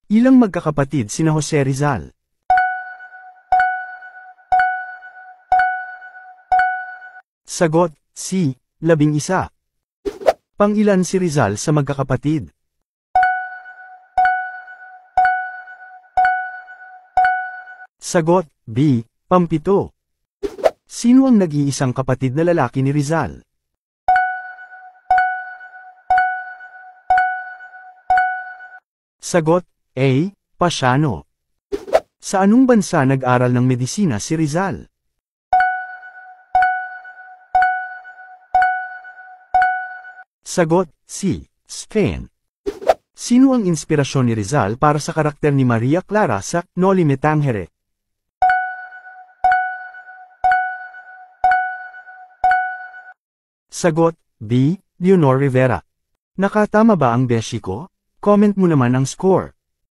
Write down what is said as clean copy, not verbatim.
Ilang magkakapatid sina Jose Rizal? Sagot, C. 11. Pangilan si Rizal sa magkakapatid? Sagot, B. Pampito. Sino ang nag-iisang kapatid na lalaki ni Rizal? Sagot, A. Pasiano. Sa anong bansa nag-aral ng medisina si Rizal? Sagot, C. Spain. Sino ang inspirasyon ni Rizal para sa karakter ni Maria Clara sa Noli Me Tangere? Sagot, B. Leonor Rivera. Nakatama ba ang beshi ko? Comment mo naman ang score.